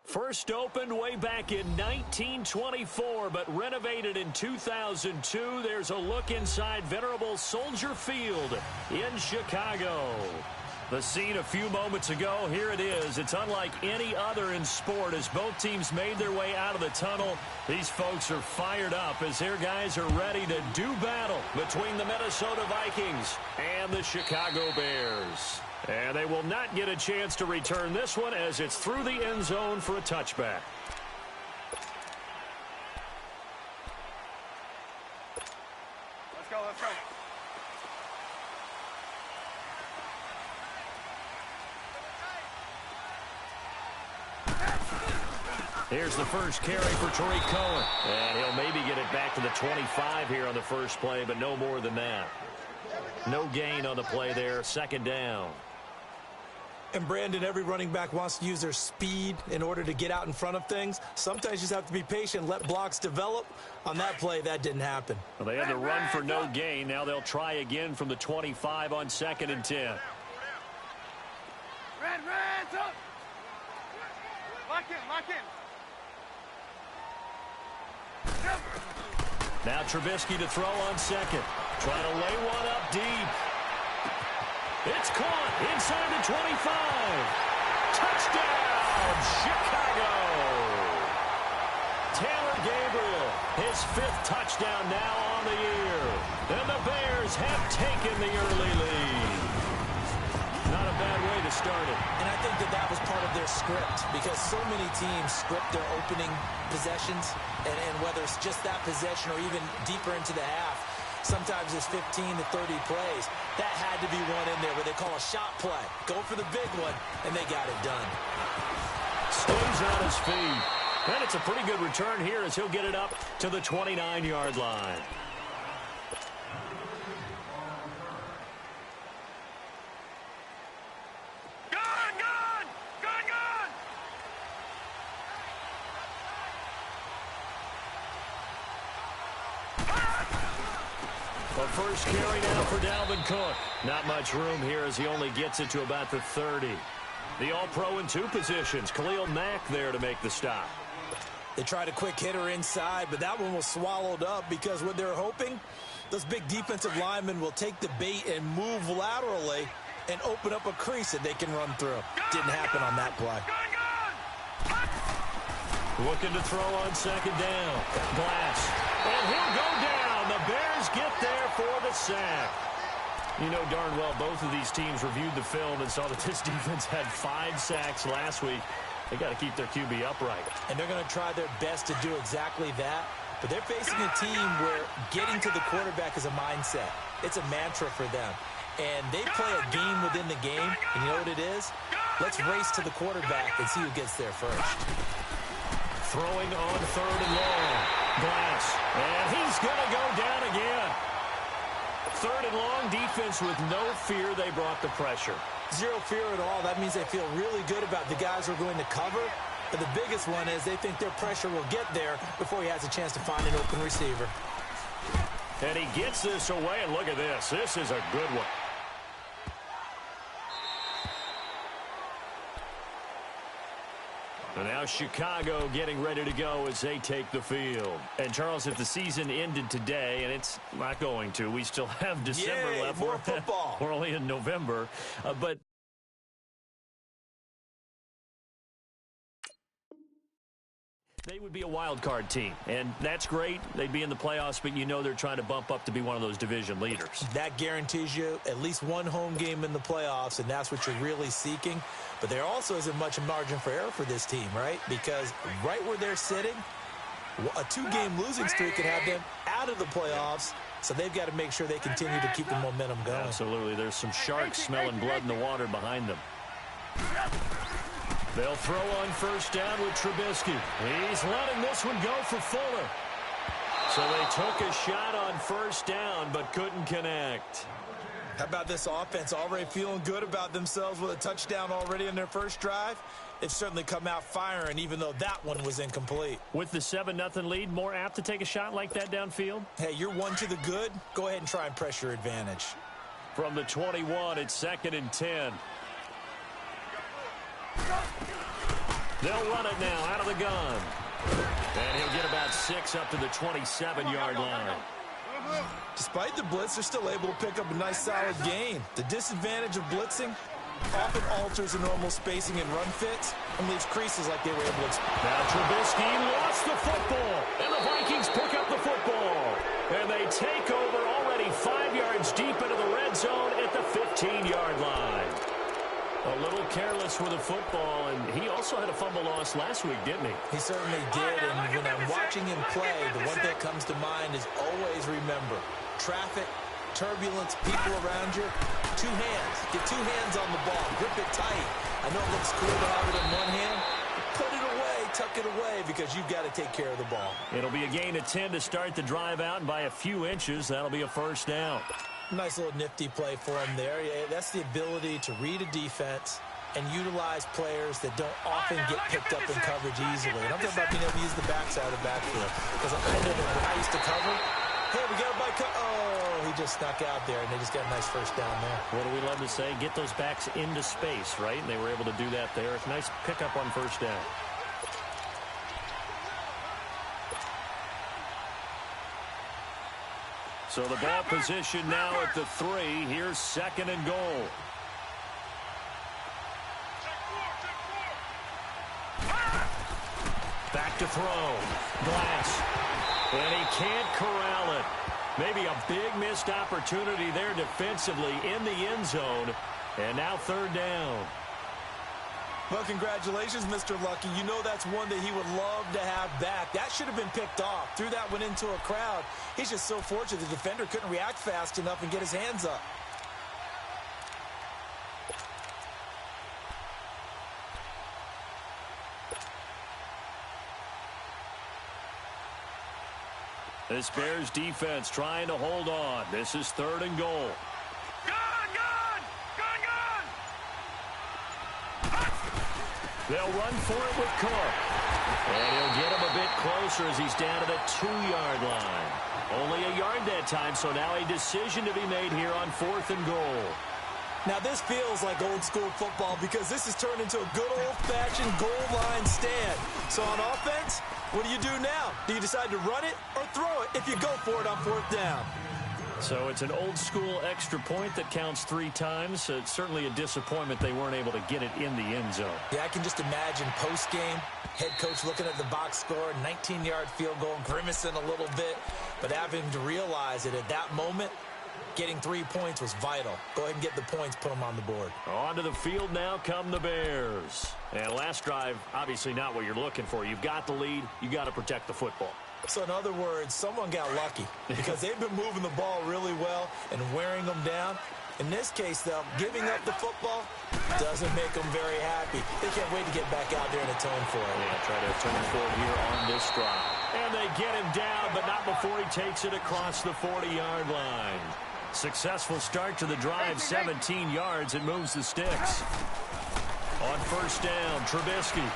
First opened way back in 1924, but renovated in 2002. There's a look inside venerable Soldier Field in Chicago. The scene a few moments ago, here it is. It's unlike any other in sport as both teams made their way out of the tunnel. These folks are fired up as their guys are ready to do battle between the Minnesota Vikings and the Chicago Bears. And they will not get a chance to return this one as it's through the end zone for a touchback. Let's go, let's go. Here's the first carry for Tariq Cohen. And he'll maybe get it back to the 25 here on the first play, but no more than that. No gain on the play there, second down. And, Brandon, every running back wants to use their speed in order to get out in front of things. Sometimes you just have to be patient, let blocks develop. On that play, that didn't happen. Well, they had to run for no gain. Now they'll try again from the 25 on 2nd and 10. Red, up. Lock in, lock in. Now Trubisky to throw on 2nd. Trying to lay one up deep. It's caught inside the 25. Touchdown, Chicago. Taylor Gabriel, his 5th touchdown now on the year. And the Bears have taken the early lead. Not a bad way to start it. And I think that was part of their script because so many teams script their opening possessions, and whether it's just that possession or even deeper into the half, sometimes it's 15 to 30 plays. That had to be one in there where they call a shot play. Go for the big one, and they got it done. Stays on his feet. And it's a pretty good return here as he'll get it up to the 29-yard line. First carry now for Dalvin Cook. Not much room here as he only gets it to about the 30. The All-Pro in 2 positions. Khalil Mack there to make the stop. They tried a quick hitter inside, but that one was swallowed up because what they're hoping, those big defensive linemen will take the bait and move laterally and open up a crease that they can run through. Didn't happen on that play. Looking to throw on 2nd down. Glass. And he'll go down. The Bears get there for the sack. You know darn well both of these teams reviewed the film and saw that this defense had 5 sacks last week. They got to keep their QB upright. And they're going to try their best to do exactly that. But they're facing a team where getting to the quarterback is a mindset. It's a mantra for them. And they play a game within the game. And you know what it is? Let's race to the quarterback and see who gets there first. Throwing on 3rd and long. Glass. And he's going to go down again. 3rd and long, defense with no fear. They brought the pressure. Zero fear at all. That means they feel really good about the guys who are going to cover. But the biggest one is they think their pressure will get there before he has a chance to find an open receiver. And he gets this away, and look at this. This is a good one. And now Chicago getting ready to go as they take the field. And, Charles, if the season ended today, and it's not going to, we still have December left. More football. We're only in November. But they would be a wild card team, and that's great. They'd be in the playoffs, but you know they're trying to bump up to be one of those division leaders. That guarantees you at least one home game in the playoffs, and that's what you're really seeking. But there also isn't much margin for error for this team, right? Because right where they're sitting, a 2-game losing streak could have them out of the playoffs, so they've got to make sure they continue to keep the momentum going. Absolutely. There's some sharks smelling blood in the water behind them. They'll throw on 1st down with Trubisky. He's letting this one go for Fuller. So they took a shot on 1st down, but couldn't connect. How about this offense already feeling good about themselves with a touchdown already in their first drive? They've certainly come out firing, even though that one was incomplete. With the 7-0 lead, more apt to take a shot like that downfield? Hey, you're 1 to the good. Go ahead and try and press your advantage. From the 21, it's 2nd and 10. They'll run it now out of the gun. And he'll get about 6 up to the 27-yard line. Despite the blitz, they're still able to pick up a nice, solid gain. The disadvantage of blitzing often alters the normal spacing and run fits and leaves creases like they were able to expect. Now Trubisky lost the football, and the Vikings pick up the football. And they take over already 5 yards deep into the red zone at the 15-yard line. A little careless with the football, and he also had a fumble loss last week, didn't he? He certainly did, and when I'm watching him play, the one thing that comes to mind is always remember, traffic, turbulence, people around you, 2 hands. Get 2 hands on the ball. Grip it tight. I know it looks cool to have it in one hand. Put it away, tuck it away, because you've got to take care of the ball. It'll be a gain of 10 to start the drive out, and by a few inches, that'll be a first down. Nice little nifty play for him there. Yeah, that's the ability to read a defense and utilize players that don't often get picked up in coverage easily. And I'm talking about being able to use the backside of the backfield. Because I know that when I used to cover, hey, we got my oh, he just snuck out there, and they just got a nice first down there. What do we love to say? Get those backs into space, right? And they were able to do that there. It's a nice pickup on first down. So the ball position now at the 3. Here's 2nd and goal. Back to throw. Glass. And he can't corral it. Maybe a big missed opportunity there defensively in the end zone. And now 3rd down. Well, congratulations, Mr. Lucky. You know that's one that he would love to have back. That should have been picked off. Threw that one into a crowd. He's just so fortunate the defender couldn't react fast enough and get his hands up. This Bears defense trying to hold on. This is 3rd and goal. They'll run for it with Cook. And he'll get him a bit closer as he's down to the 2-yard line. Only a yard that time, so now a decision to be made here on 4th and goal. Now this feels like old school football because this has turned into a good old-fashioned goal line stand. So on offense, what do you do now? Do you decide to run it or throw it if you go for it on 4th down? So it's an old-school extra point that counts 3 times. So it's certainly a disappointment they weren't able to get it in the end zone. Yeah, I can just imagine post-game, head coach looking at the box score, 19-yard field goal, grimacing a little bit, but having to realize that at that moment, getting 3 points was vital. Go ahead and get the points, put them on the board. Onto the field now come the Bears. And last drive, obviously not what you're looking for. You've got the lead. You got to protect the football. So in other words, someone got lucky because they've been moving the ball really well and wearing them down. In this case, though, giving up the football doesn't make them very happy. They can't wait to get back out there and atone for it. Yeah, try to atone for it here on this drive. And they get him down, but not before he takes it across the 40-yard line. Successful start to the drive, 17 yards, and moves the sticks. On 1st down, Trubisky.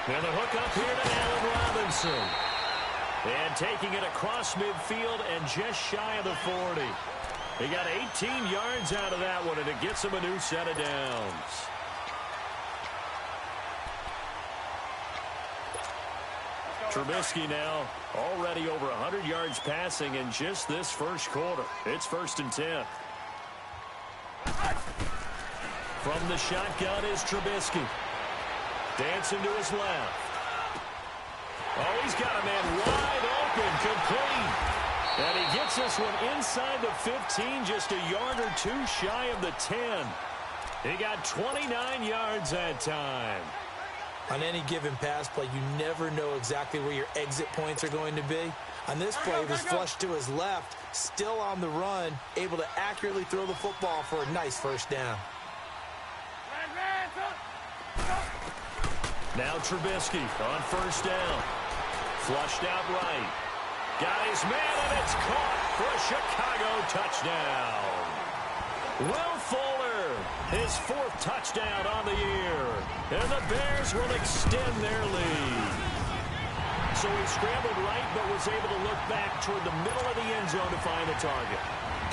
And the hook up here to Allen Robinson. And taking it across midfield and just shy of the 40. He got 18 yards out of that one, and it gets him a new set of downs. Trubisky now already over 100 yards passing in just this first quarter. It's 1st and 10. From the shotgun is Trubisky. Dancing to his left. Oh, he's got a man wide open, complete. And he gets this one inside the 15, just a yard or 2 shy of the 10. He got 29 yards that time. On any given pass play, you never know exactly where your exit points are going to be. On this play, he was flushed to his left, still on the run, able to accurately throw the football for a nice 1st down. Now Trubisky on 1st down. Flushed out right. Got his man, and it's caught for a Chicago touchdown. Will Fuller, his 4th touchdown on the year. And the Bears will extend their lead. So he scrambled right, but was able to look back toward the middle of the end zone to find the target.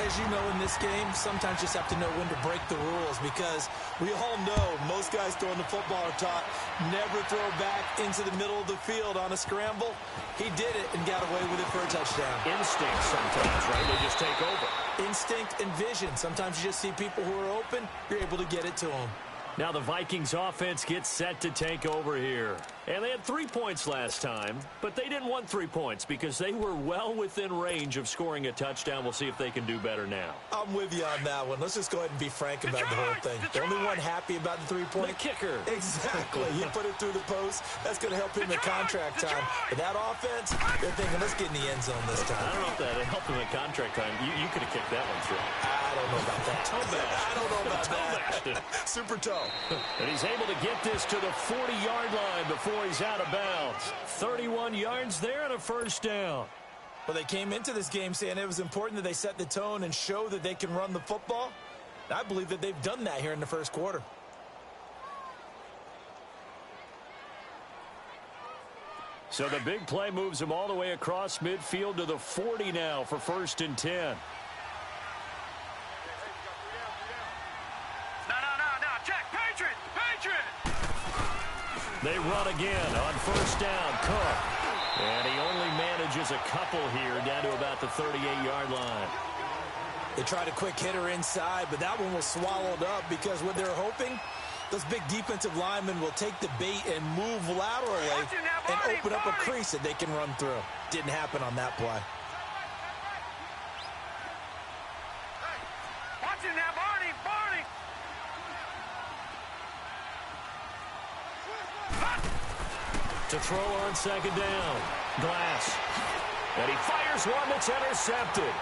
As you know, in this game, sometimes you just have to know when to break the rules, because we all know most guys throwing the football are taught never throw back into the middle of the field on a scramble. He did it and got away with it for a touchdown. Instinct sometimes, right? They just take over. Instinct and vision. Sometimes you just see people who are open, you're able to get it to them. Now the Vikings offense gets set to take over here. And they had 3 points last time, but they didn't want 3 points because they were well within range of scoring a touchdown. We'll see if they can do better now. I'm with you on that one. Let's just go ahead and be frank about the whole thing. The only one happy about the 3-point. The kicker. Exactly. He put it through the post. That's going to help him in contract time. But that offense, they're thinking, let's get in the end zone this time. I don't know if that helped him in contract time. You could have kicked that one through. I don't know about that. I don't know about that. Super toe. And he's able to get this to the 40-yard line before he's out of bounds. 31 yards there and a first down. Well, they came into this game saying it was important that they set the tone and show that they can run the football. I believe that they've done that here in the first quarter. So the big play moves him all the way across midfield to the 40 now for 1st and 10. They run again on 1st down. Cook. And he only manages a couple here down to about the 38-yard line. They tried a quick hitter inside, but that one was swallowed up because what they're hoping, those big defensive linemen will take the bait and move laterally and open up a crease that they can run through. Didn't happen on that play. Watching that, Barney! To throw on 2nd down. Glass. And he fires one that's intercepted.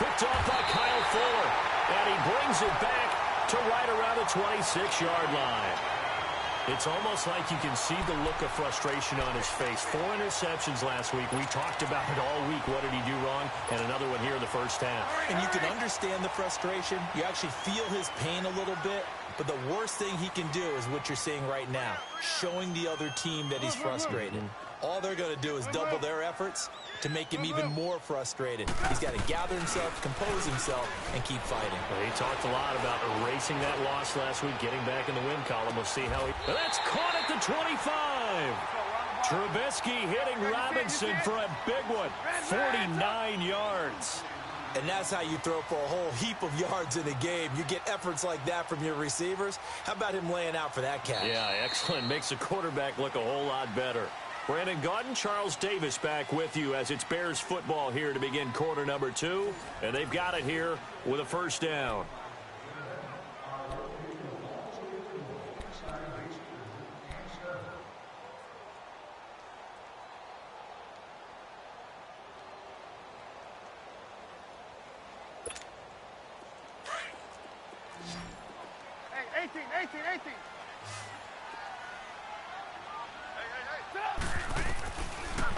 Picked off by Kyle Fuller. And he brings it back to right around the 26-yard line. It's almost like you can see the look of frustration on his face. 4 interceptions last week. We talked about it all week. What did he do wrong? And another one here in the first half. And you can understand the frustration. You actually feel his pain a little bit. But the worst thing he can do is what you're seeing right now, showing the other team that he's frustrated. All they're going to do is double their efforts to make him even more frustrated. He's got to gather himself, compose himself, and keep fighting. Well, he talked a lot about erasing that loss last week, getting back in the win column. We'll see how he... That's caught at the 25. Trubisky hitting Robinson for a big one. 49 yards. And that's how you throw for a whole heap of yards in a game. You get efforts like that from your receivers. How about him laying out for that catch? Yeah, excellent. Makes the quarterback look a whole lot better. Brandon Gaudin, Charles Davis back with you as it's Bears football here to begin quarter number 2. And they've got it here with a 1st down. Hey, 18.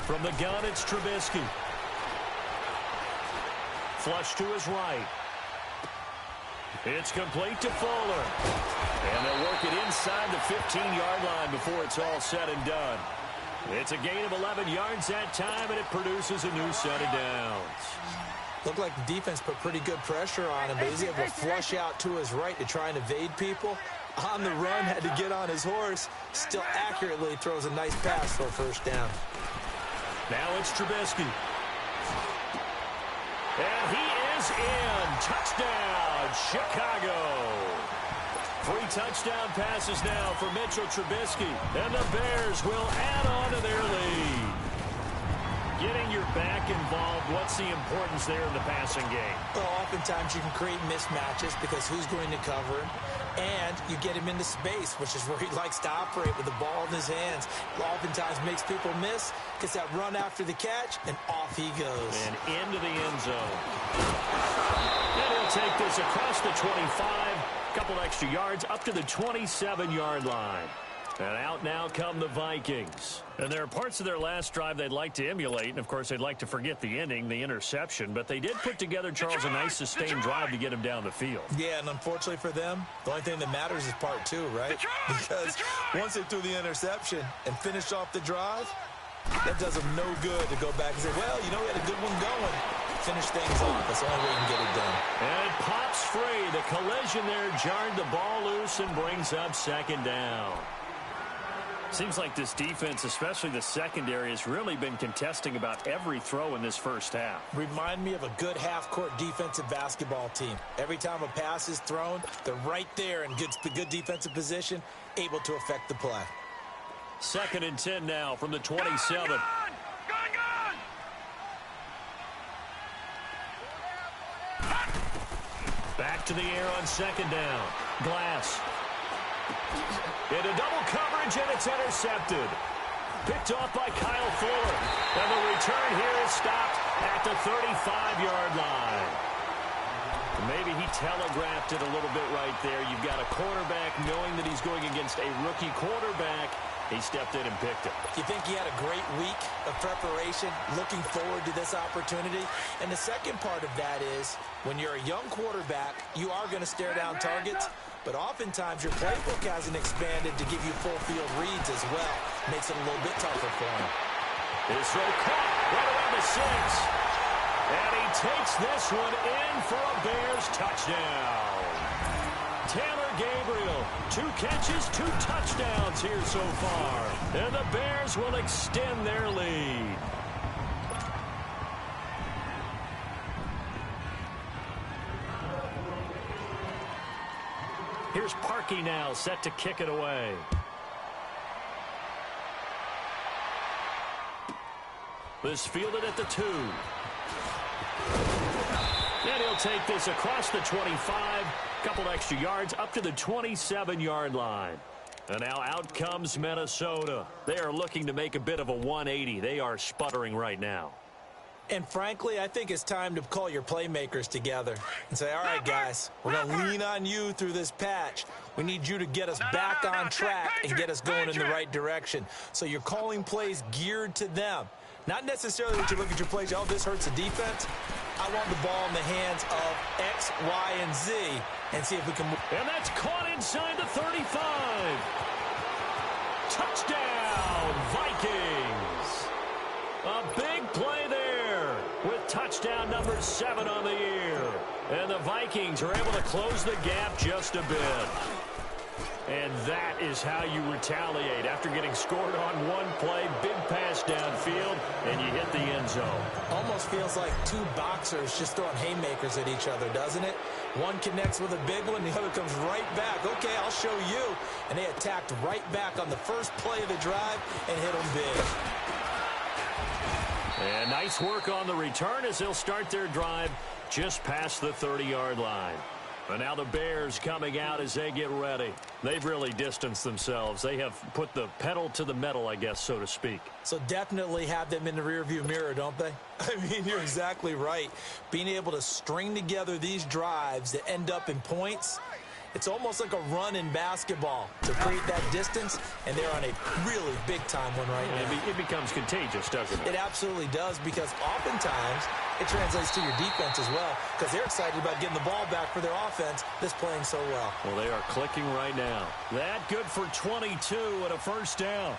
From the gun, it's Trubisky. Flush to his right. It's complete to Fuller. And they'll work it inside the 15-yard line before it's all said and done. It's a gain of 11 yards that time, and it produces a new set of downs. Looked like the defense put pretty good pressure on him, but he's able to flush out to his right to try and evade people. On the run, had to get on his horse. Still accurately throws a nice pass for a 1st down. Now it's Trubisky. And he is in. Touchdown, Chicago. 3 touchdown passes now for Mitchell Trubisky. And the Bears will add on to their lead. Getting your back involved, what's the importance there in the passing game? Well, oftentimes you can create mismatches because who's going to cover him? And you get him into space, which is where he likes to operate with the ball in his hands. Oftentimes makes people miss, gets that run after the catch, and off he goes. And into the end zone. And he'll take this across the 25, couple extra yards, up to the 27-yard line. And out now come the Vikings. And there are parts of their last drive they'd like to emulate. And, of course, they'd like to forget the ending, the interception. But they did put together, Charles, a nice sustained drive to get him down the field. Yeah, and unfortunately for them, the only thing that matters is part 2, right? Because once they threw the interception and finished off the drive, that does them no good to go back and say, well, you know, we had a good one going. finish things off. That's the only way you can get it done. And it pops free. The collision there jarred the ball loose and brings up second down. Seems like this defense, especially the secondary, has really been contesting about every throw in this first half. Remind me of a good half-court defensive basketball team. Every time a pass is thrown, they're right there in good defensive position, able to affect the play. 2nd and 10 now from the 27. Gone! Back to the air on 2nd down. Glass. Into double coverage, and it's intercepted. Picked off by Kyle Fuller. And the return here is stopped at the 35-yard line. Maybe he telegraphed it a little bit right there. You've got a quarterback knowing that he's going against a rookie quarterback. He stepped in and picked it. You think he had a great week of preparation, looking forward to this opportunity? And the second part of that is, when you're a young quarterback, you are going to stare down targets, but oftentimes your playbook hasn't expanded to give you full field reads as well. Makes it a little bit tougher for him. His throw caught right around the 6. And he takes this one in for a Bears touchdown. Taylor Gabriel, 2 catches, 2 touchdowns here so far. And the Bears will extend their lead. Here's Parkey now, set to kick it away. This fielded at the 2. And he'll take this across the 25. Couple extra yards up to the 27-yard line. And now out comes Minnesota. They are looking to make a bit of a 180. They are sputtering right now. And frankly, I think it's time to call your playmakers together and say, all right, guys, we're going to lean on you through this patch. We need you to get us back on track and get us going in the right direction. So you're calling plays geared to them. Not necessarily that you look at your plays, oh, this hurts the defense. I want the ball in the hands of X, Y, and Z and see if we can move. And that's caught inside the 35. Touchdown, Vikings. A big play there with touchdown number 7 on the year. And the Vikings are able to close the gap just a bit. And that is how you retaliate. After getting scored on one play, big pass downfield, and you hit the end zone. Almost feels like 2 boxers just throwing haymakers at each other, doesn't it? One connects with a big one, the other comes right back. Okay, I'll show you. And they attacked right back on the first play of the drive and hit them big. And nice work on the return as they'll start their drive just past the 30-yard line. And now the Bears coming out as they get ready. They've really distanced themselves. They have put the pedal to the metal, I guess, so to speak. So definitely have them in the rearview mirror, don't they? I mean, you're exactly right. Being able to string together these drives that end up in points, it's almost like a run in basketball to create that distance, and they're on a really big-time one right now. It becomes contagious, doesn't it? It absolutely does, because oftentimes it translates to your defense as well, because they're excited about getting the ball back for their offense that's playing so well. Well, they are clicking right now. That good for 22 and a first down.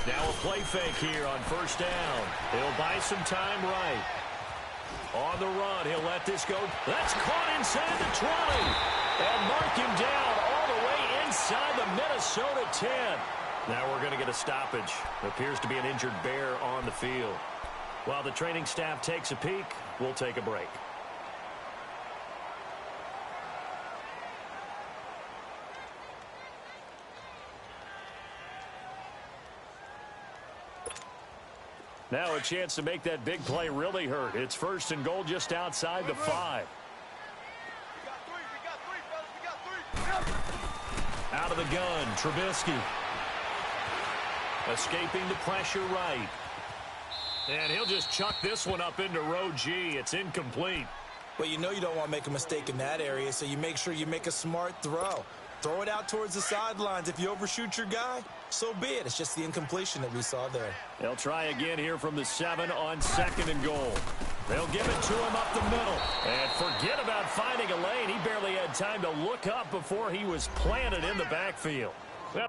Now a play fake here on first down. He'll buy some time right. On the run, he'll let this go. That's caught inside the 20. And mark him down all the way inside the Minnesota 10. Now we're going to get a stoppage. Appears to be an injured Bear on the field. While the training staff takes a peek, we'll take a break. Now a chance to make that big play really hurt. It's 1st and goal just outside the 5. Out of the gun, Trubisky. Escaping the pressure right. And he'll just chuck this one up into row G. It's incomplete. Well, you know you don't want to make a mistake in that area, so you make sure you make a smart throw. Throw it out towards the sidelines. If you overshoot your guy, so be it. It's just the incompletion that we saw there. They'll try again here from the 7 on 2nd and goal. They'll give it to him up the middle. And forget about finding a lane. He barely had time to look up before he was planted in the backfield. Well,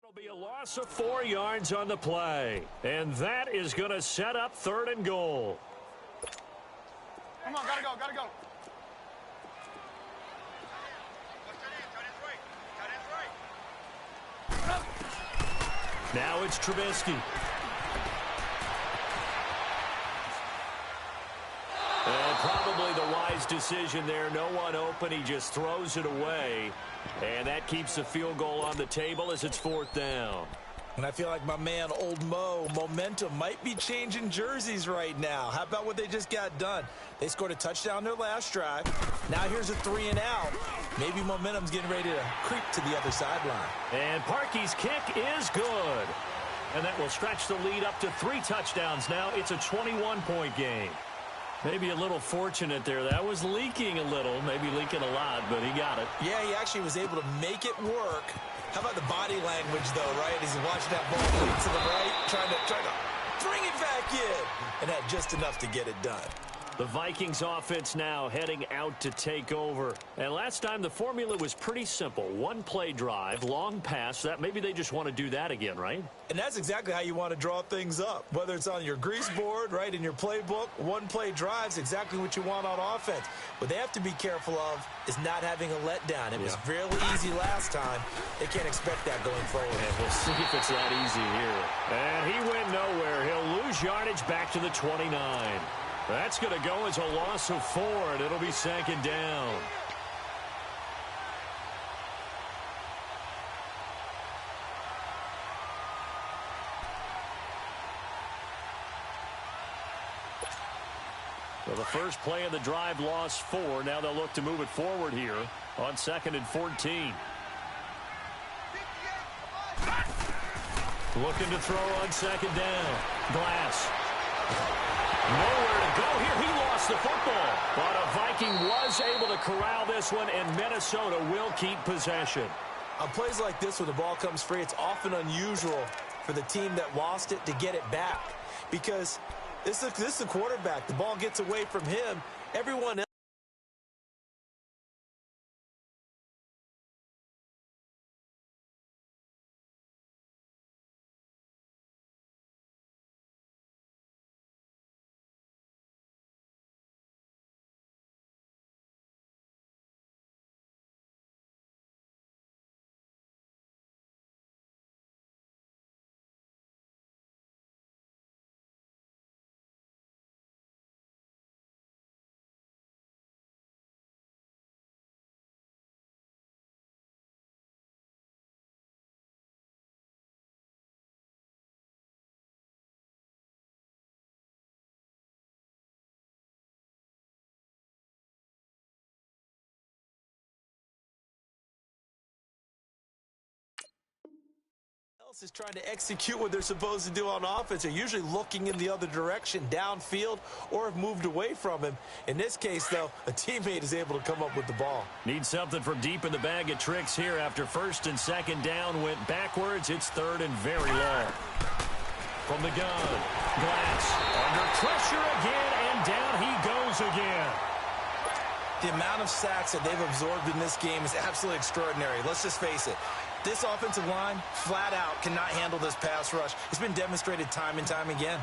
it'll be a loss of 4 yards on the play. And that is going to set up 3rd and goal. Come on, gotta go, gotta go. Now it's Trubisky. And probably the wise decision there. No one open. He just throws it away. And that keeps the field goal on the table as it's 4th down. And I feel like my man, Old Mo, momentum might be changing jerseys right now. How about what they just got done? They scored a touchdown their last drive. Now here's a 3 and out. Maybe momentum's getting ready to creep to the other sideline. And Parkey's kick is good. And that will stretch the lead up to 3 touchdowns now. It's a 21-point game. Maybe a little fortunate there. That was leaking a little, maybe leaking a lot, but he got it. Yeah, he actually was able to make it work. How about the body language, though, right? As he's watching that ball lead to the right, trying to bring it back in, and had just enough to get it done. The Vikings offense now heading out to take over. And last time the formula was pretty simple. 1-play drive, long pass. That maybe they just want to do that again, right? And that's exactly how you want to draw things up. Whether it's on your grease board, right, in your playbook, 1-play drive's exactly what you want on offense. What they have to be careful of is not having a letdown. It was fairly easy last time. They can't expect that going forward. And we'll see if it's that easy here. And he went nowhere. He'll lose yardage back to the 29. That's going to go as a loss of 4, and it'll be 2nd down. So the first play of the drive lost 4. Now they'll look to move it forward here on 2nd and 14. Looking to throw on 2nd down. Glass. Nowhere to go here. He lost the football. But a Viking was able to corral this one, and Minnesota will keep possession. On plays like this, when the ball comes free, it's often unusual for the team that lost it to get it back. Because this is the quarterback. The ball gets away from him. Everyone else. Is trying to execute what they're supposed to do on offense. They're usually looking in the other direction, downfield, or have moved away from him. In this case, though, a teammate is able to come up with the ball. Need something from deep in the bag of tricks here after 1st and 2nd down went backwards. It's 3rd and very long. From the gun, Glass under pressure again, and down he goes again. The amount of sacks that they've absorbed in this game is absolutely extraordinary. Let's just face it. This offensive line, flat out, cannot handle this pass rush. It's been demonstrated time and time again.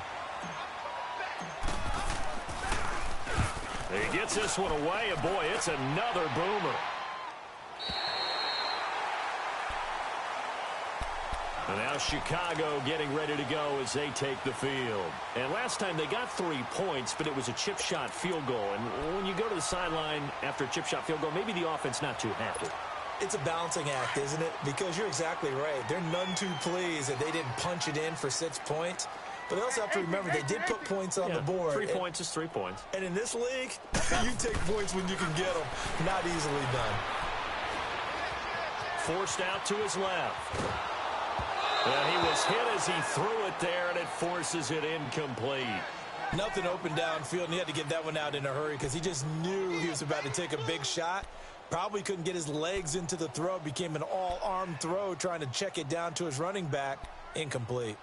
He gets this one away, and boy, it's another boomer. And now Chicago getting ready to go as they take the field. And last time they got 3 points, but it was a chip shot field goal. And when you go to the sideline after a chip shot field goal, maybe the offense not too happy. It's a balancing act, isn't it? Because you're exactly right. They're none too pleased that they didn't punch it in for 6 points. But they also have to remember they did put points on the board. 3 points is 3 points. And in this league, you take points when you can get them. Not easily done. Forced out to his left. And he was hit as he threw it there, and it forces it incomplete. Nothing open downfield, and he had to get that one out in a hurry because he just knew he was about to take a big shot. Probably couldn't get his legs into the throw. Became an all-arm throw trying to check it down to his running back. Incomplete.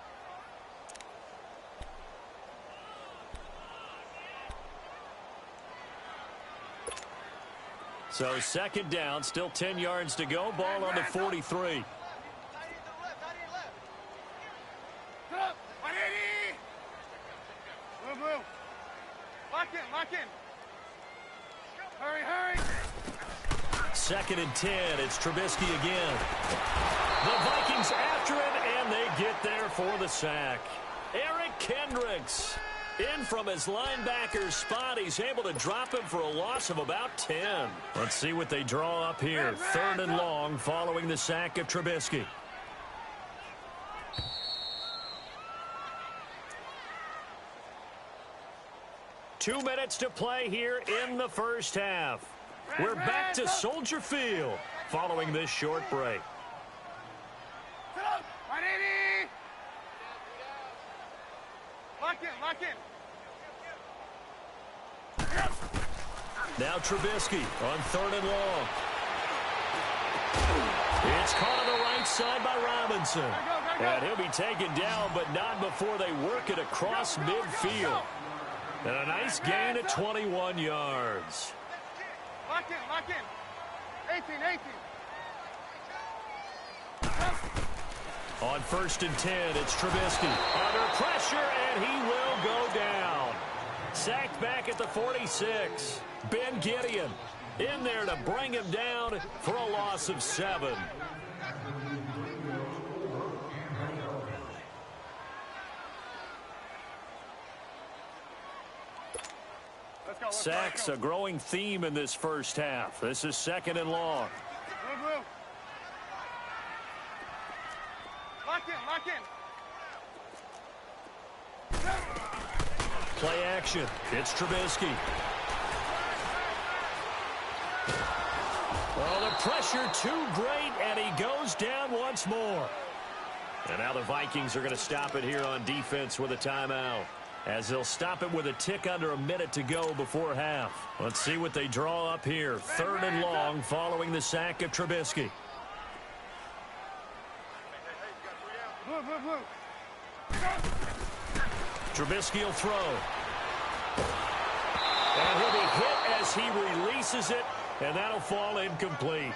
So second down, still 10 yards to go. Ball on the 43. Lock in. Hurry. Second and 10. It's Trubisky again. The Vikings after it, and they get there for the sack. Eric Kendricks in from his linebacker spot. He's able to drop him for a loss of about 10. Let's see what they draw up here. Third and long following the sack of Trubisky. Two minutes to play here in the first half. We're back to Soldier Field following this short break. Lock in. Now Trubisky on third and long. It's caught on the right side by Robinson. And he'll be taken down, but not before they work it across midfield. And a nice gain of 21 yards. Lock in. 18. On first and 10, it's Trubisky. Under pressure, and he will go down. Sacked back at the 46. Ben Gideon in there to bring him down for a loss of 7. Sacks, a growing theme in this first half. This is second and long. Move. Lock in. Play action. It's Trubisky. Oh, the pressure too great, and he goes down once more. And now the Vikings are going to stop it here on defense with a timeout, as they'll stop it with a tick under a minute to go before half. Let's see what they draw up here. Third and long following the sack of Trubisky. Move. Trubisky will throw. And he'll be hit as he releases it, and that'll fall incomplete.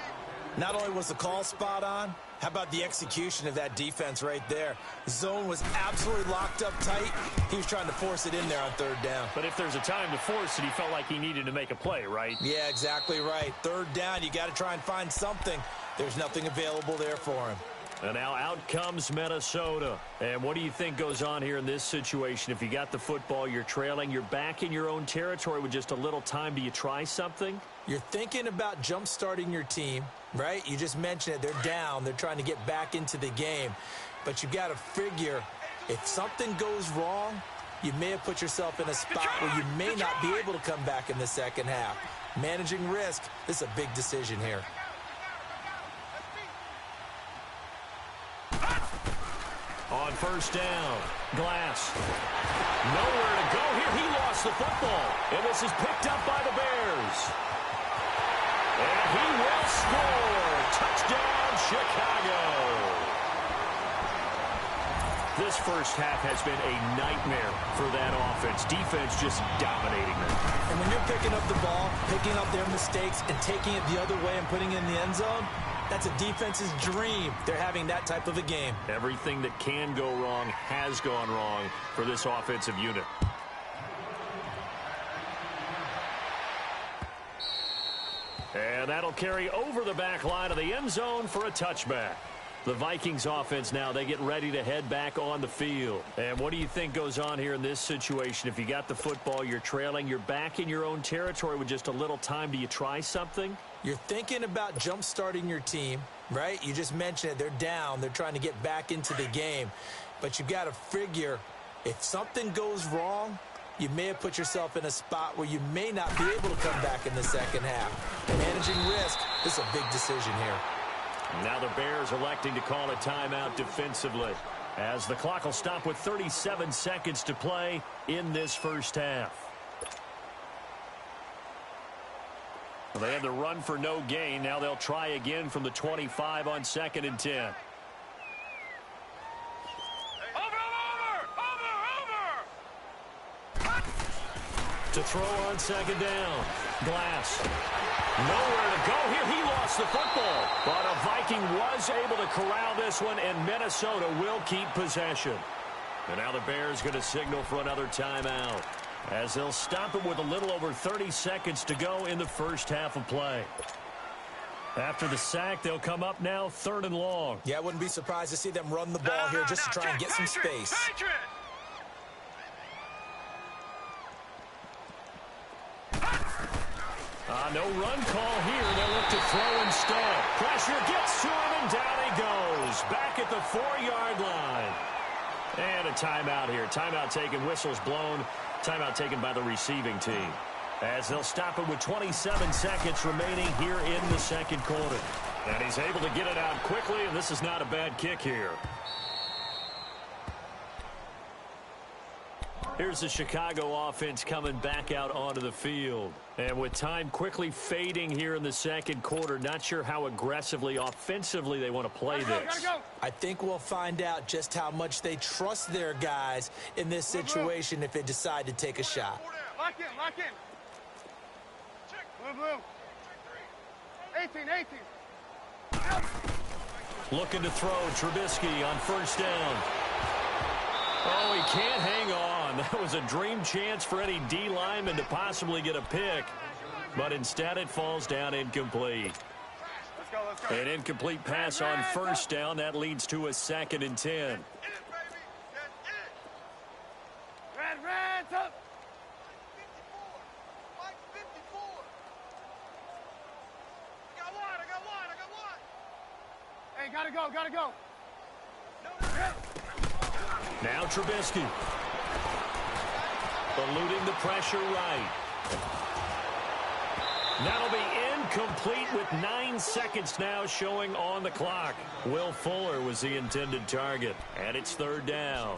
Not only was the call spot on, how about the execution of that defense right there? Zone was absolutely locked up tight. He was trying to force it in there on third down. But if there's a time to force it, he felt like he needed to make a play, right? Yeah, exactly right. Third down, you got to try and find something. There's nothing available there for him. And now out comes Minnesota. And what do you think goes on here in this situation? If you got the football, you're trailing, you're back in your own territory with just a little time. Do you try something? You're thinking about jump-starting your team, right? You just mentioned it. They're down. They're trying to get back into the game. But you got to figure, if something goes wrong, you may have put yourself in a spot where you may not be able to come back in the second half. Managing risk, this is a big decision here. On first down, Glass. Nowhere to go here. He lost the football. And this is picked up by the Bears. And he will score. Touchdown, Chicago. This first half has been a nightmare for that offense. Defense just dominating them. And when you're picking up the ball, picking up their mistakes, and taking it the other way and putting it in the end zone, that's a defense's dream. They're having that type of a game. Everything that can go wrong has gone wrong for this offensive unit. And that'll carry over the back line of the end zone for a touchback. The Vikings offense now, they get ready to head back on the field. And what do you think goes on here in this situation? If you got the football, you're trailing, you're back in your own territory with just a little time. Do you try something? You're thinking about jump-starting your team, right? You just mentioned it. They're down. They're trying to get back into the game. But you got to figure, if something goes wrong, you may have put yourself in a spot where you may not be able to come back in the second half. Managing risk, this is a big decision here. Now the Bears electing to call a timeout defensively, as the clock will stop with 37 seconds to play in this first half. Well, they had the run for no gain. Now they'll try again from the 25 on 2nd and 10. To throw on 2nd down. Glass. Nowhere to go here. He lost the football. But a Viking was able to corral this one, and Minnesota will keep possession. And now the Bears going to signal for another timeout, as they'll stop it with a little over 30 seconds to go in the first half of play. After the sack, they'll come up now 3rd and long. Yeah, I wouldn't be surprised to see them run the ball here just to try and get some space. No run call here. They'll look to throw instead. Pressure gets to him, and down he goes. Back at the 4-yard line. And a timeout here. Timeout taken, whistles blown. Timeout taken by the receiving team, as they'll stop it with 27 seconds remaining here in the 2nd quarter. And he's able to get it out quickly, and this is not a bad kick here. Here's the Chicago offense coming back out onto the field. And with time quickly fading here in the 2nd quarter, not sure how aggressively, offensively they want to play this. I think we'll find out just how much they trust their guys in this situation if they decide to take a shot. Lock in, lock in. Blue. 18. Looking to throw, Trubisky on 1st down. Oh, he can't hang on. That was a dream chance for any D lineman to possibly get a pick. But instead it falls down incomplete. Let's go. An incomplete pass on 1st down. That leads to a 2nd and 10. Red, up. 54. I got one. Hey, gotta go. Now Trubisky. Eluding the pressure right. That'll be incomplete with 9 seconds now showing on the clock. Will Fuller was the intended target, and it's 3rd down.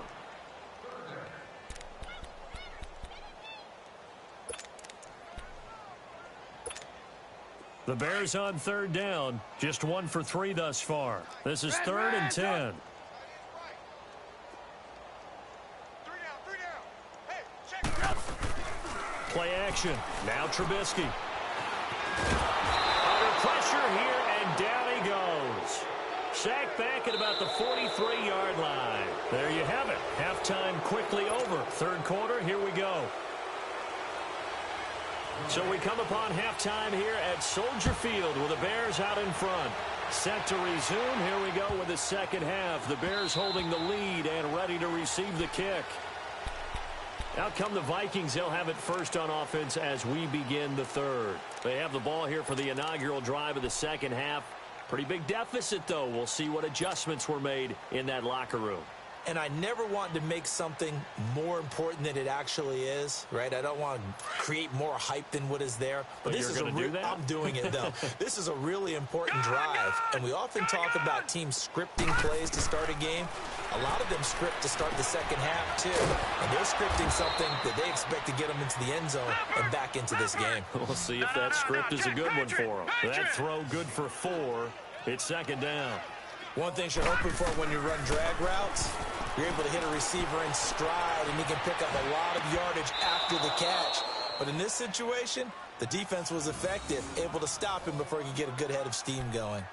The Bears on 3rd down, just 1 for 3 thus far. This is 3rd and 10. Play action. Now Trubisky. Under pressure here, and down he goes. Sacked back at about the 43-yard line. There you have it. Halftime quickly over. 3rd quarter, here we go. So we come upon halftime here at Soldier Field with the Bears out in front. Set to resume. Here we go with the 2nd half. The Bears holding the lead and ready to receive the kick. Out come the Vikings. They'll have it first on offense as we begin the 3rd. They have the ball here for the inaugural drive of the 2nd half. Pretty big deficit, though. We'll see what adjustments were made in that locker room. And I never want to make something more important than it actually is, right? I don't want to create more hype than what is there. But this is I'm doing it, though. This is a really important drive. And we often talk about teams scripting plays to start a game. A lot of them script to start the 2nd half, too. And they're scripting something that they expect to get them into the end zone and back into this game. We'll see if that script is a good one for them. That throw good for 4. It's 2nd down. One thing you're hoping for when you run drag routes, you're able to hit a receiver in stride, and he can pick up a lot of yardage after the catch. But in this situation, the defense was effective, able to stop him before he could get a good head of steam going.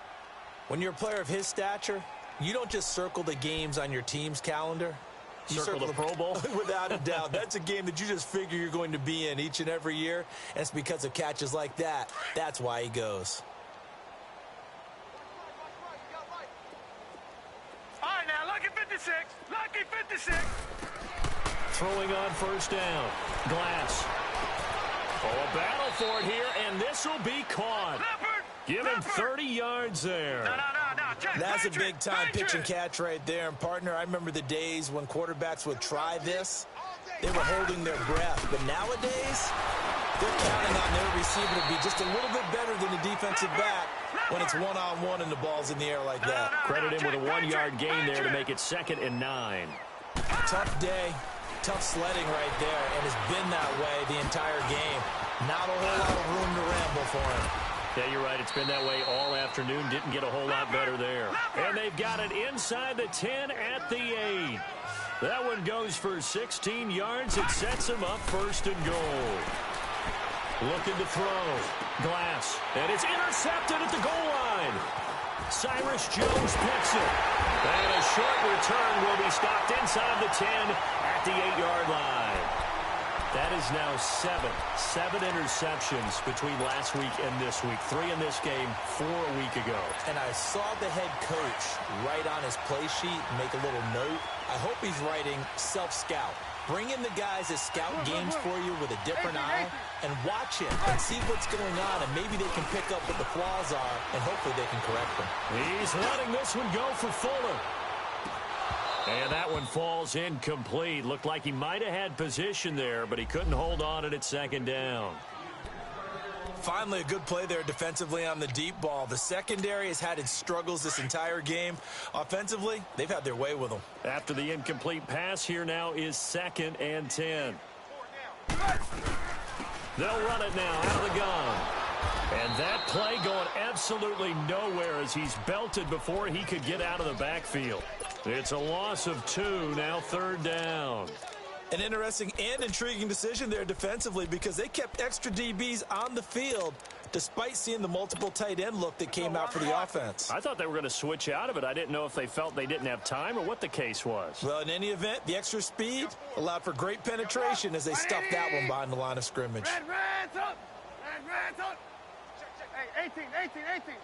When you're a player of his stature, you don't just circle the games on your team's calendar. You circle the Pro Bowl? Without a doubt. That's a game that you just figure you're going to be in each and every year, and it's because of catches like that. That's why he goes. Lucky 56. Lucky 56. Throwing on 1st down. Glass. Oh, a battle for it here, and this will be caught. Give him 30 yards there. No. That's a big-time pitch and catch right there. And, partner, I remember the days when quarterbacks would try this. They were holding their breath. But nowadays, they're counting on their receiver to be just a little bit better than the defensive back. when it's one-on-one and the ball's in the air like that. Credit him with a 1-yard gain there to make it 2nd and 9. Tough day, tough sledding right there, and it's been that way the entire game. Not a whole lot of room to ramble for him. Yeah, you're right. It's been that way all afternoon. Didn't get a whole lot better there. And they've got it inside the 10 at the 8. That one goes for 16 yards. It sets him up 1st and goal. Looking to throw. Glass. And it's intercepted at the goal line. Cyrus Jones picks it. And a short return will be stopped inside the 10 at the 8-yard line. That is now 7 interceptions between last week and this week. 3 in this game, 4 a week ago. And I saw the head coach write on his play sheet, make a little note. I hope he's writing self-scout. Bring in the guys that scout games for you with a different eye and watch him and see what's going on, and maybe they can pick up what the flaws are, and hopefully they can correct them. He's letting this one go for Fuller. And that one falls incomplete. Looked like he might have had position there, but he couldn't hold on it at 2nd down. Finally, a good play there defensively on the deep ball. The secondary has had its struggles this entire game. Offensively, they've had their way with them. After the incomplete pass, here now is 2nd and 10. They'll run it now out of the gun. And that play going absolutely nowhere as he's belted before he could get out of the backfield. It's a loss of 2, now 3rd down. An interesting and intriguing decision there defensively because they kept extra DBs on the field despite seeing the multiple tight end look that came out for the offense. I thought they were going to switch out of it. I didn't know if they felt they didn't have time or what the case was. Well, in any event, the extra speed allowed for great penetration as they stuffed that one behind the line of scrimmage. Red up! Red up! Hey, 18.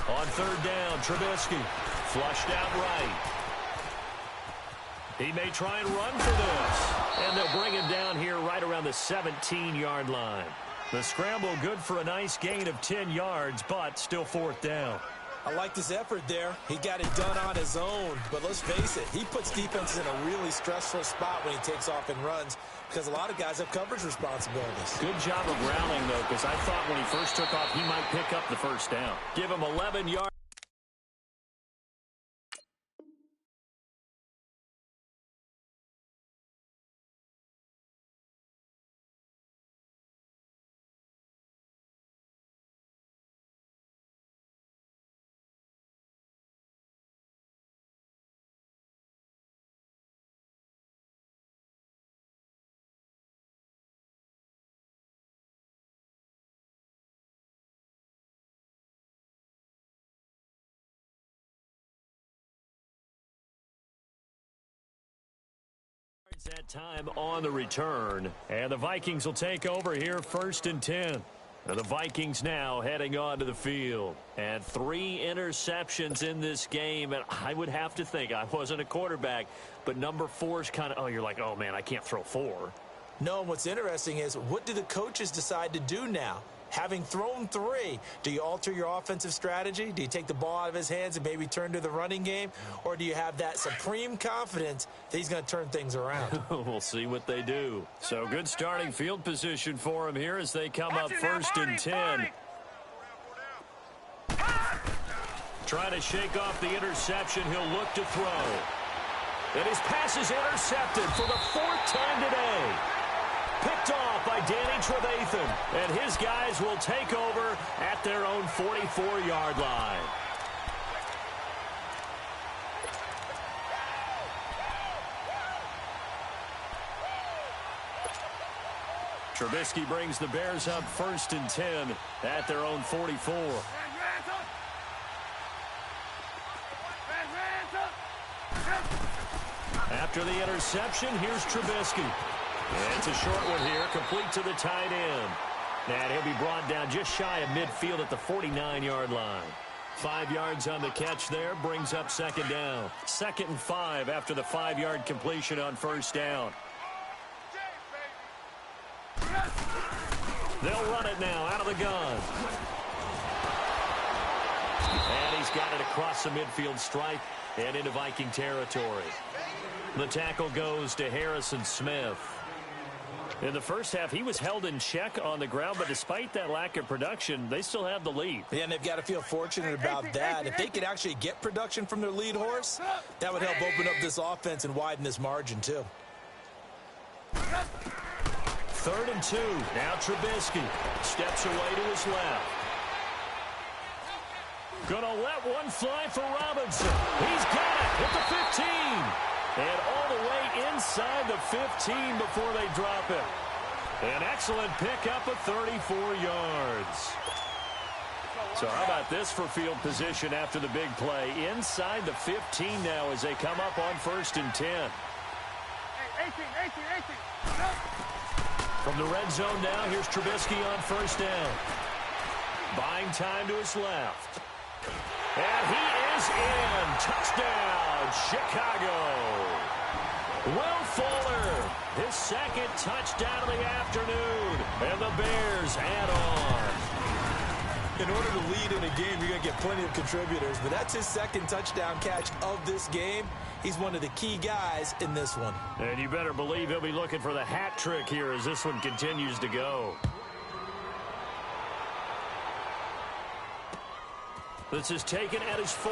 On 3rd down, Trubisky flushed out right. He may try and run for this. And they'll bring him down here right around the 17-yard line. The scramble good for a nice gain of 10 yards, but still 4th down. I liked his effort there. He got it done on his own. But let's face it, he puts defenses in a really stressful spot when he takes off and runs because a lot of guys have coverage responsibilities. Good job of grounding, though, because I thought when he first took off, he might pick up the 1st down. Give him 11 yards. That time on the return, and the Vikings will take over here 1st and 10. And the Vikings now heading onto the field. And 3 interceptions in this game, and I would have to think, I wasn't a quarterback, but number 4 is kind of, you're like, oh man, I can't throw 4. No, and what's interesting is, what do the coaches decide to do now? Having thrown 3, do you alter your offensive strategy? Do you take the ball out of his hands and maybe turn to the running game? Or do you have that supreme confidence that he's going to turn things around? We'll see what they do. So good starting field position for him here as they come up 1st and 10. Trying to shake off the interception. He'll look to throw. And his pass is intercepted for the 4th time today. Picked off by Danny Trevathan, and his guys will take over at their own 44-yard line. Trubisky brings the Bears up 1st and 10 at their own 44. After the interception, here's Trubisky. And it's a short one here, complete to the tight end. And he'll be brought down just shy of midfield at the 49-yard line. 5 yards on the catch there, brings up 2nd down. 2nd and 5 after the 5-yard completion on 1st down. They'll run it now out of the gun. And he's got it across the midfield stripe and into Viking territory. The tackle goes to Harrison Smith. In the first half, he was held in check on the ground, but despite that lack of production, they still have the lead. Yeah, and they've got to feel fortunate about that. If they could actually get production from their lead horse, that would help open up this offense and widen this margin, too. 3rd and 2. Now Trubisky steps away to his left. Gonna let one fly for Robinson. He's got it at the 15. And all the way inside the 15 before they drop it. An excellent pickup of 34 yards. So how about this for field position after the big play? Inside the 15 now as they come up on 1st and 10. 18. From the red zone now, here's Trubisky on 1st down. Buying time to his left. And he is in. Touchdown, Chicago. Will Fuller, his 2nd touchdown of the afternoon. And the Bears add on. In order to lead in a game, you're going to get plenty of contributors. But that's his 2nd touchdown catch of this game. He's one of the key guys in this one. And you better believe he'll be looking for the hat trick here as this one continues to go. This is taken at his 4.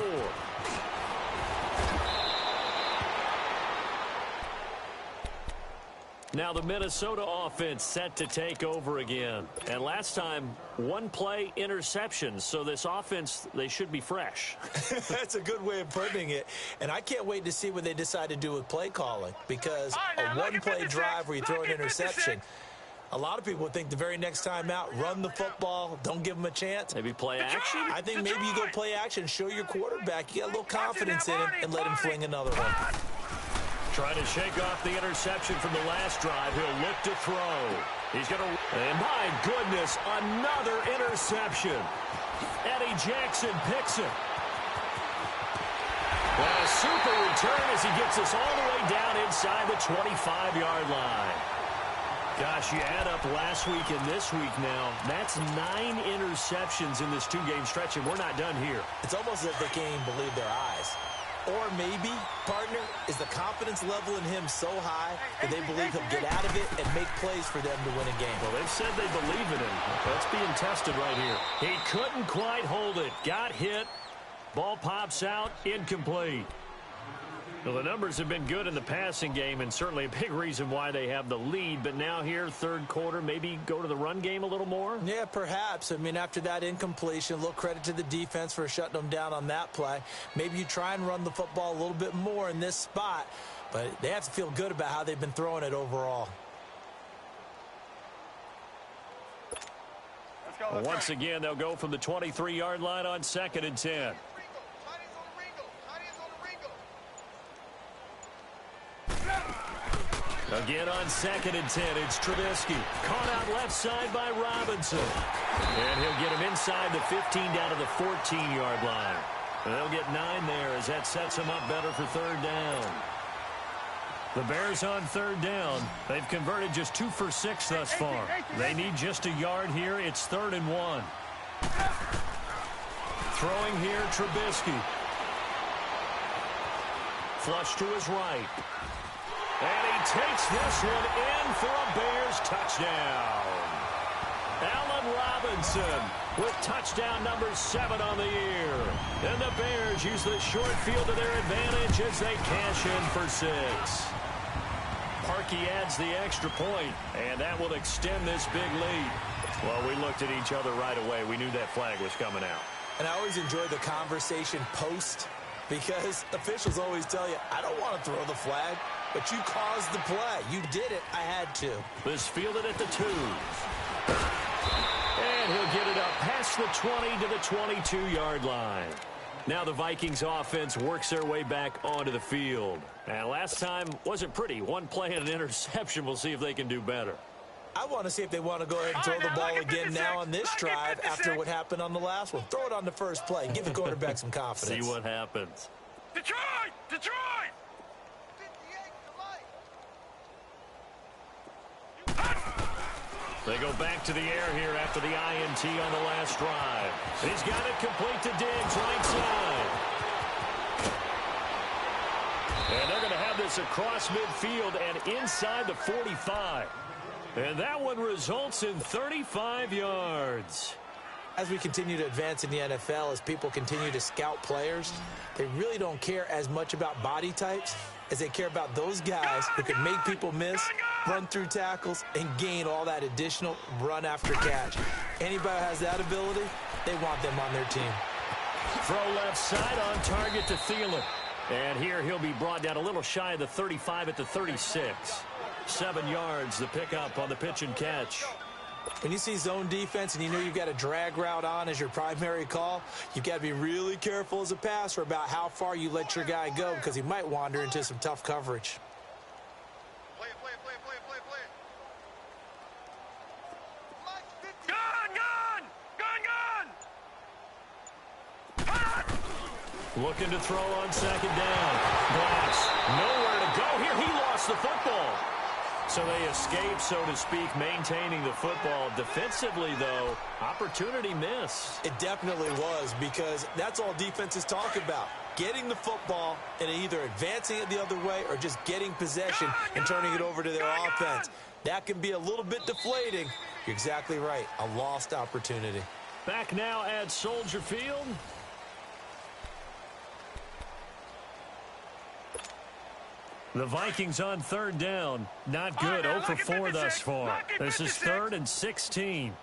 Now the Minnesota offense set to take over again. And last time, 1-play interception. So this offense, they should be fresh. That's a good way of putting it. And I can't wait to see what they decide to do with play calling. Because a 1-play drive where you throw an interception, a lot of people think the very next time out, run the football, don't give them a chance. Maybe play action? I think maybe you go play action, show your quarterback, you got a little confidence in him, and let him fling another one. Trying to shake off the interception from the last drive. He'll look to throw. He's going to... And my goodness, another interception. Eddie Jackson picks it. And a super return as he gets us all the way down inside the 25-yard line. Gosh, you add up last week and this week now. That's 9 interceptions in this 2-game stretch, and we're not done here. It's almost as if they can't even believe their eyes. Or maybe, partner, is the confidence level in him so high that they believe he'll get out of it and make plays for them to win a game. Well, they've said they believe in him. That's being tested right here. He couldn't quite hold it. Got hit. Ball pops out. Incomplete. Well, the numbers have been good in the passing game and certainly a big reason why they have the lead. But now here, 3rd quarter, maybe go to the run game a little more? Yeah, perhaps. I mean, after that incompletion, a little credit to the defense for shutting them down on that play. Maybe you try and run the football a little bit more in this spot. But they have to feel good about how they've been throwing it overall. Well, once again, they'll go from the 23-yard line on 2nd and 10. Again on 2nd and 10, it's Trubisky. Caught out left side by Robinson. And he'll get him inside the 15 down to the 14-yard line. And they'll get 9 there as that sets him up better for 3rd down. The Bears on 3rd down. They've converted just 2 for 6 thus far. They need just a yard here. It's 3rd and 1. Throwing here, Trubisky. Flush to his right. And he takes this one in for a Bears touchdown. Allen Robinson with touchdown number 7 on the year. And the Bears use the short field to their advantage as they cash in for 6. Parkey adds the extra point, and that will extend this big lead. Well, we looked at each other right away. We knew that flag was coming out. And I always enjoy the conversation post because officials always tell you, I don't want to throw the flag. But you caused the play. You did it. I had to. This fielded at the 2. And he'll get it up past the 20 to the 22-yard line. Now the Vikings offense works their way back onto the field. And last time wasn't pretty. 1 play and an interception. We'll see if they can do better. I want to see if they want to go ahead and throw the ball again now on this drive after what happened on the last one. Throw it on the first play. Give the quarterback some confidence. See what happens. Detroit! Detroit! They go back to the air here after the INT on the last drive. He's got it complete to Diggs, right side. And they're going to have this across midfield and inside the 45. And that one results in 35 yards. As we continue to advance in the NFL, as people continue to scout players, they really don't care as much about body types as they care about those guys who can make people miss, run through tackles, and gain all that additional run after catch. Anybody who has that ability, they want them on their team. Throw left side on target to Thielen. And here he'll be brought down a little shy of the 35 at the 36. 7 yards, the pickup on the pitch and catch. When you see zone defense and you know you've got a drag route on as your primary call, you've got to be really careful as a passer about how far you let your guy go because he might wander into some tough coverage. Play it. Gun! Looking to throw on second down. Glass, nowhere to go here. He lost the football. So they escape, so to speak, maintaining the football. Defensively, though, opportunity missed. It definitely was, because that's all defenses talk about. Getting the football and either advancing it the other way or just getting possession and turning it over to their offense. That can be a little bit deflating. You're exactly right. A lost opportunity. Back now at Soldier Field. The Vikings on third down. Not good. 0 for 4 thus far. This is 3rd and 16.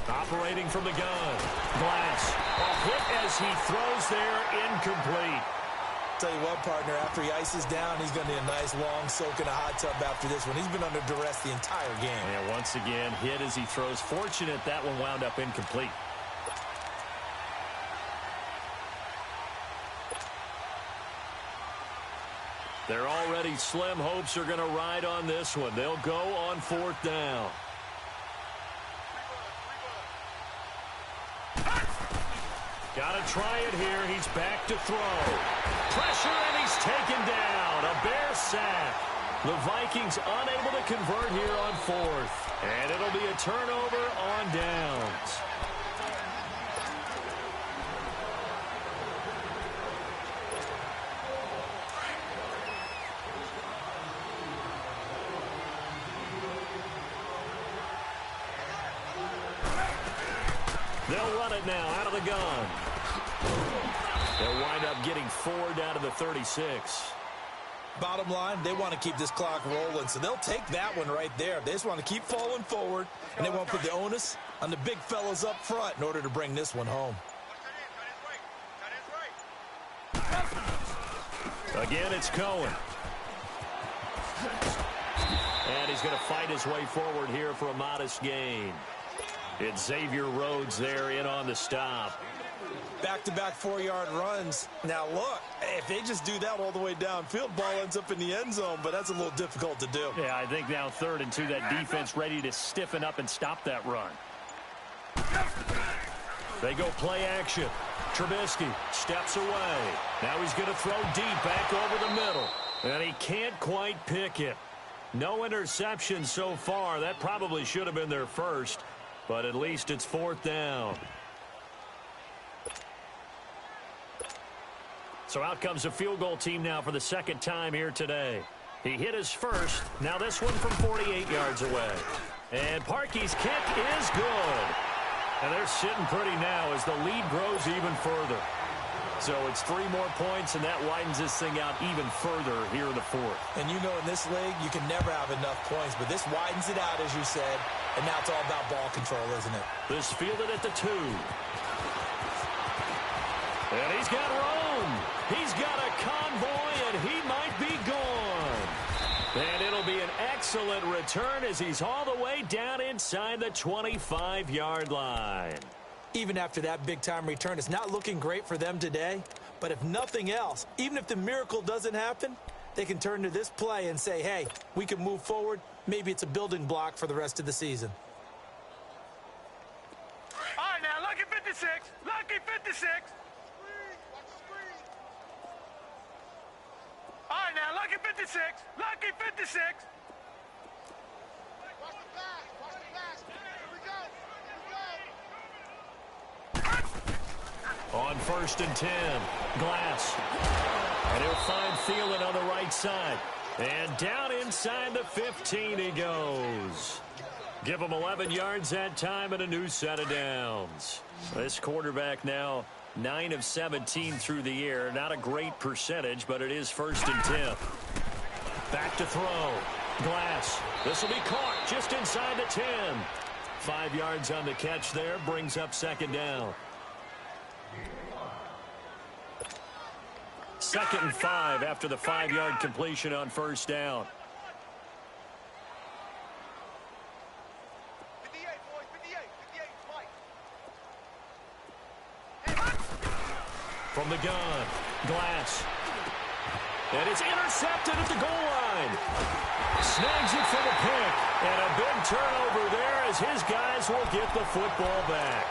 Operating from the gun. Glass. A hit as he throws there. Incomplete. Tell you what, partner, after he ices down, he's going to need a nice long soak in a hot tub after this one. He's been under duress the entire game. And once again, hit as he throws. Fortunate that one wound up incomplete. Their already slim hopes are going to ride on this one. They'll go on 4th down. Got to try it here. He's back to throw. Pressure, and he's taken down. A Bear sack. The Vikings unable to convert here on 4th. And it'll be a turnover on downs. They'll run it now out of the gun. They'll wind up getting 4 down to the 36. Bottom line, they want to keep this clock rolling, so they'll take that one right there. They just want to keep falling forward, and they won't put the onus on the big fellas up front in order to bring this one home. Again, it's Cohen. And he's going to fight his way forward here for a modest gain. It's Xavier Rhodes there in on the stop. Back-to-back 4-yard runs. Now, look, if they just do that all the way downfield, ball ends up in the end zone, but that's a little difficult to do. Yeah, I think now 3rd and 2, that defense ready to stiffen up and stop that run. They go play action. Trubisky steps away. Now he's going to throw deep back over the middle. And he can't quite pick it. No interception so far. That probably should have been their first. But at least it's 4th down. So out comes a field goal team now for the 2nd time here today. He hit his first. Now this one from 48 yards away. And Parkey's kick is good. And they're sitting pretty now as the lead grows even further. So it's 3 more points, and that widens this thing out even further here in the 4th. And you know in this league, you can never have enough points, but this widens it out, as you said. And now it's all about ball control, isn't it? This fielded at the 2. And he's got room. He's got a convoy, and he might be gone. And it'll be an excellent return as he's all the way down inside the 25-yard line. Even after that big-time return, it's not looking great for them today. But if nothing else, even if the miracle doesn't happen, they can turn to this play and say, hey, we can move forward. Maybe it's a building block for the rest of the season. All right, now, lucky 56. Lucky 56. All right, now, lucky 56. Lucky 56. Watch the pass. Watch the pass. Here we go. Here we go. On 1st and 10, Glass. And he'll find Thielen on the right side. And down inside the 15 he goes. Give him 11 yards that time and a new set of downs. This quarterback now 9 of 17 through the air. Not a great percentage, but it is 1st and 10. Back to throw. Glass. This will be caught just inside the 10. 5 yards on the catch there. Brings up 2nd down. 2nd and 5 after the 5-yard completion on 1st down. From the gun, Glass. And it's intercepted at the goal line. Snags it for the pick. And a big turnover there as his guys will get the football back.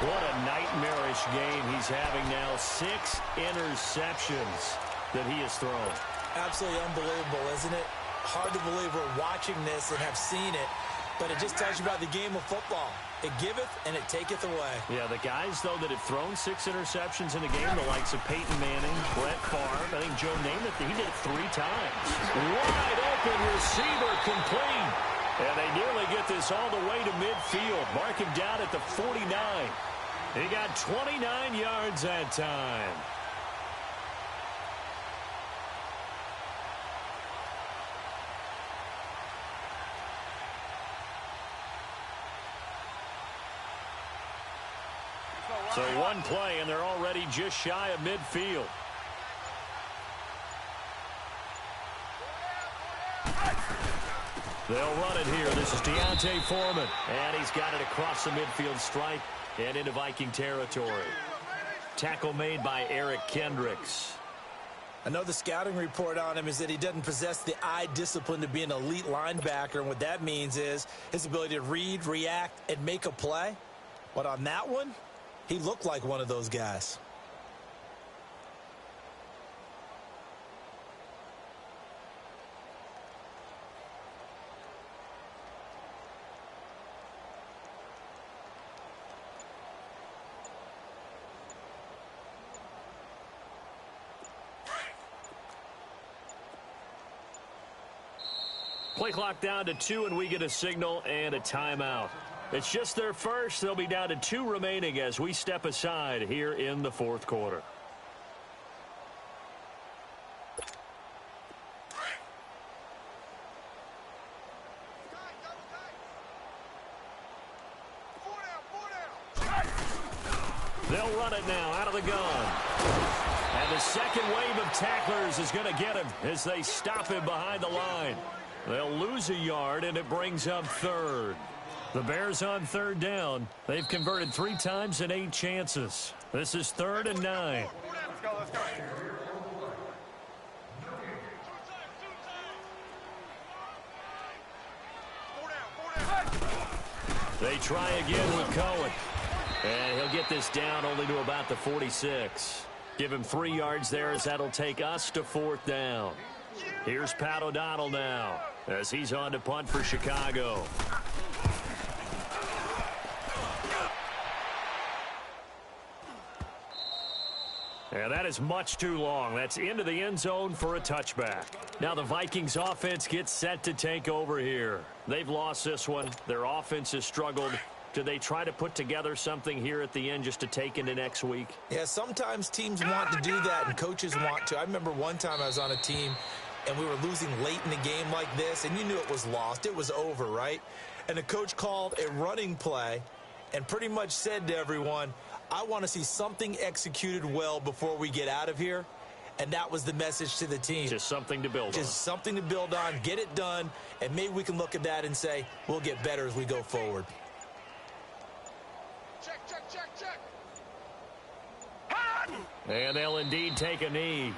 What a nightmarish game he's having now. 6 interceptions that he has thrown. Absolutely unbelievable, isn't it? Hard to believe we're watching this and have seen it. But it just tells you about the game of football. It giveth and it taketh away. Yeah, the guys, though, that have thrown 6 interceptions in the game, the likes of Peyton Manning, Brett Favre, I think Joe Namath, he did it 3 times. Wide open receiver complete. And they nearly get this all the way to midfield. Mark him down at the 49. He got 29 yards that time. So 1 play, and they're already just shy of midfield. They'll run it here. This is Deontay Foreman. And he's got it across the midfield stripe and into Viking territory. Tackle made by Eric Kendricks. I know the scouting report on him is that he doesn't possess the eye discipline to be an elite linebacker. And what that means is his ability to read, react, and make a play. But on that one, he looked like one of those guys. Play clock down to 2, and we get a signal and a timeout. It's just their first. They'll be down to 2 remaining as we step aside here in the 4th quarter. They'll run it now out of the gun. And the second wave of tacklers is going to get him as they stop him behind the line. They'll lose a yard, and it brings up 3rd. The Bears on 3rd down. They've converted 3 times in 8 chances. This is 3rd and 9. Let's go, let's go. They try again with Cohen. And he'll get this down only to about the 46. Give him 3 yards there as that'll take us to 4th down. Here's Pat O'Donnell now as he's on to punt for Chicago. And that is much too long. That's into the end zone for a touchback. Now the Vikings offense gets set to take over here. They've lost this one. Their offense has struggled. Do they try to put together something here at the end just to take into next week? Yeah, sometimes teams want to do that and coaches want to. I remember one time I was on a team and we were losing late in the game like this, and you knew it was lost. It was over, right? And the coach called a running play and pretty much said to everyone, I want to see something executed well before we get out of here. And that was the message to the team. Just something to build on. Just something to build on, get it done, and maybe we can look at that and say, we'll get better as we go forward. Check, check, check, check. And they'll indeed take a knee.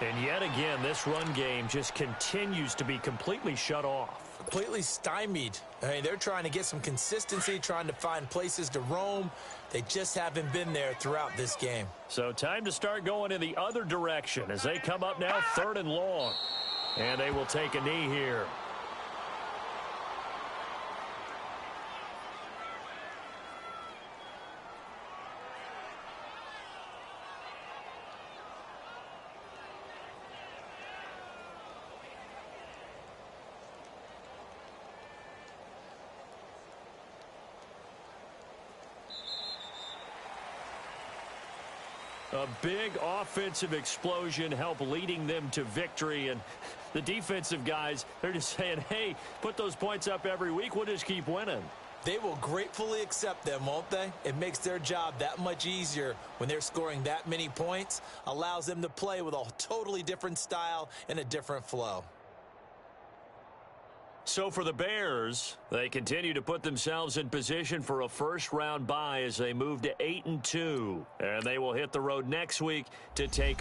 And yet again, this run game just continues to be completely shut off. Completely stymied. I mean, they're trying to get some consistency, trying to find places to roam. They just haven't been there throughout this game. So time to start going in the other direction as they come up now 3rd and long. And they will take a knee here. A big offensive explosion helped leading them to victory. And the defensive guys, they're just saying, hey, put those points up every week. We'll just keep winning. They will gratefully accept them, won't they? It makes their job that much easier when they're scoring that many points. Allows them to play with a totally different style and a different flow. So for the Bears, they continue to put themselves in position for a first-round bye as they move to 8-2. And they will hit the road next week to take